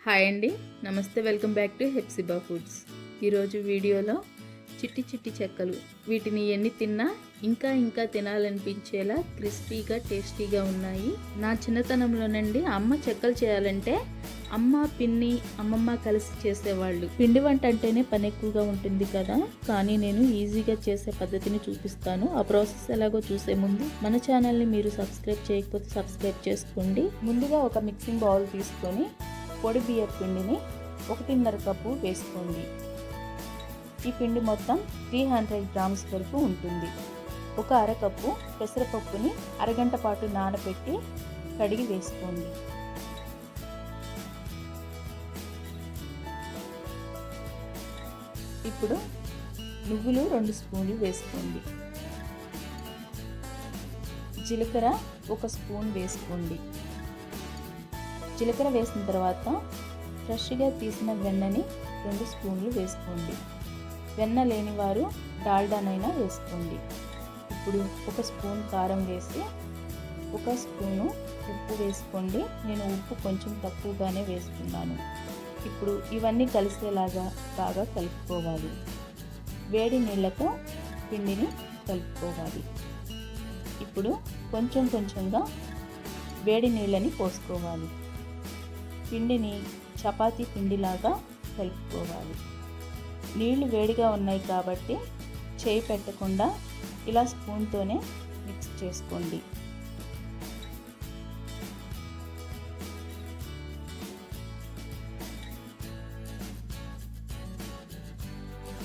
Hi అండి, నమస్తే. Welcome back to Hepsiba foods. ఈరోజు వీడియోలో చిట్టి చిట్టి చెక్కలు, వీటిని ఎన్ని తిన్నా ఇంకా ఇంకా తినాలనిపించేలా క్రిస్పీగా టేస్టీగా ఉన్నాయి. నా చిన్నతనంలోనండి అమ్మ చెక్కలు చేయాలంటే అమ్మ పిన్ని అమ్మమ్మ కలిసి చేసేవాళ్ళు. పిండి వంట అంటేనే పని ఎక్కువగా ఉంటుంది కదా, కానీ నేను ఈజీగా చేసే పద్ధతిని చూపిస్తాను. ఆ ప్రాసెస్ ఎలాగో చూసే ముందు మన ఛానల్ని మీరు సబ్స్క్రైబ్ చేయకపోతే సబ్స్క్రైబ్ చేసుకోండి. ముందుగా ఒక మిక్సింగ్ బౌల్ తీసుకొని పొడి బియ్యం పిండిని 1.5 కప్పు వేసుకోండి. ఈ పిండి మొత్తం 300 గ్రామ్స్ వరకు ఉంటుంది. ఒక అరకప్పు పెసరపప్పుని అరగంట పాటు నానబెట్టి కడిగి వేసుకోండి. ఇప్పుడు నువ్వులు 2 స్పూన్లు వేసుకోండి. జీలకర్ర 1 స్పూన్ వేసుకోండి. జీలకర్ర వేసిన తర్వాత ఫ్రెష్గా తీసిన వెన్నని 2 స్పూన్లు వేసుకోండి. వెన్న లేని వారు డాల్డానైనా వేసుకోండి. ఇప్పుడు 1 స్పూన్ కారం వేసి 1 స్పూను ఉప్పు వేసుకోండి. నేను ఉప్పు కొంచెం తక్కువగానే వేస్తున్నాను. ఇప్పుడు ఇవన్నీ కలిసేలాగా బాగా కలుపుకోవాలి. వేడి నీళ్ళతో పిండిని కలుపుకోవాలి. ఇప్పుడు కొంచెం కొంచెంగా వేడి నీళ్ళని పోసుకోవాలి. పిండిని చపాతీ పిండిలాగా కలుపుకోవాలి. నీళ్లు వేడిగా ఉన్నాయి కాబట్టి చేయి పెట్టకుండా ఇలా స్పూన్తోనే మిక్స్ చేసుకోండి.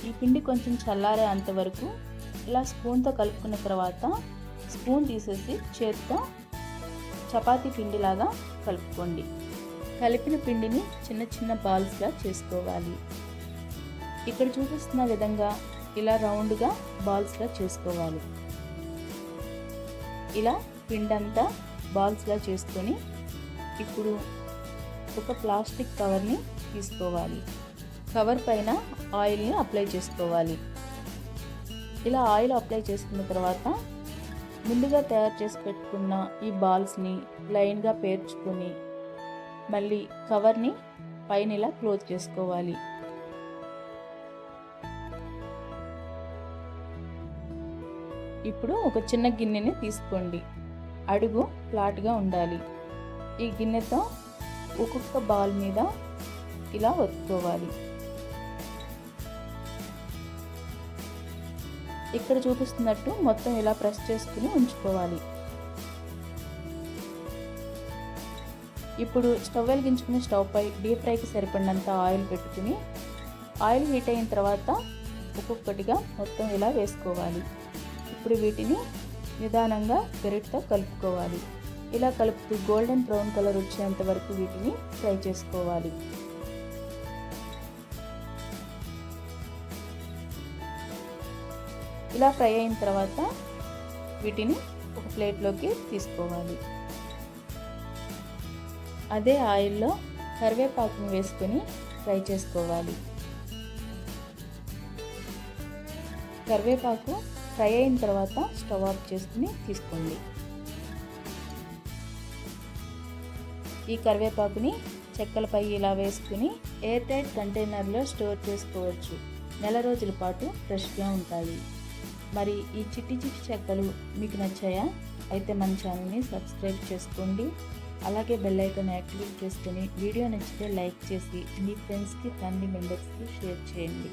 ఈ పిండి కొంచెం చల్లారే అంతవరకు ఇలా స్పూన్తో కలుపుకున్న తర్వాత స్పూన్ తీసేసి చేత్తో చపాతీ పిండిలాగా కలుపుకోండి. కలిపిన పిండిని చిన్న చిన్న బాల్స్గా చేసుకోవాలి. ఇక్కడ చూపిస్తున్న విధంగా ఇలా రౌండ్గా బాల్స్గా చేసుకోవాలి. ఇలా పిండి అంతా బాల్స్గా చేసుకొని ఇప్పుడు ఒక ప్లాస్టిక్ కవర్ని తీసుకోవాలి. కవర్ పైన ఆయిల్ని అప్లై చేసుకోవాలి. ఇలా ఆయిల్ అప్లై చేసుకున్న తర్వాత ముందుగా తయారు చేసి పెట్టుకున్న ఈ బాల్స్ని లైన్గా పేర్చుకొని మళ్ళీ కవర్ని పైన ఇలా క్లోజ్ చేసుకోవాలి. ఇప్పుడు ఒక చిన్న గిన్నెని తీసుకోండి. అడుగు ఫ్లాట్గా ఉండాలి. ఈ గిన్నెతో ఒక్కొక్క బాల్ మీద ఇలా ఒత్తుకోవాలి. ఇక్కడ చూపిస్తున్నట్టు మొత్తం ఇలా ప్రెస్ చేసుకుని ఉంచుకోవాలి. ఇప్పుడు స్టవ్ వెలిగించుకుని స్టవ్ పై డీప్ ఫ్రైకి సరిపడినంత ఆయిల్ పెట్టుకుని ఆయిల్ హీట్ అయిన తర్వాత ఒక్కొక్కటిగా మొత్తం ఇలా వేసుకోవాలి. ఇప్పుడు వీటిని నిదానంగా గరిటెతో కలుపుకోవాలి. ఇలా కలుపుతూ గోల్డెన్ బ్రౌన్ కలర్ వచ్చేంత వరకు వీటిని ఫ్రై చేసుకోవాలి. ఇలా ఫ్రై అయిన తర్వాత వీటిని ఒక ప్లేట్లోకి తీసుకోవాలి. అదే ఆయిల్లో కరివేపాకుని వేసుకొని ఫ్రై చేసుకోవాలి. కరివేపాకు ఫ్రై అయిన తర్వాత స్టవ్ ఆఫ్ చేసుకుని తీసుకోండి. ఈ కరివేపాకుని చెక్కలపై ఇలా వేసుకుని ఎయిర్ టైట్ కంటైనర్లో స్టోర్ చేసుకోవచ్చు. నెల రోజుల పాటు ఫ్రెష్గా ఉంటాయి. మరి ఈ చిట్టి చిట్టి చెక్కలు మీకు నచ్చాయా? అయితే మన ఛానల్ని సబ్స్క్రైబ్ చేసుకోండి. అలాగే బెల్ ఐకాన్ యాక్టివేట్ చేసుకొని వీడియో నచ్చితే లైక్ చేసి మీ ఫ్రెండ్స్కి ఫ్యామిలీ మెంబర్స్కి షేర్ చేయండి.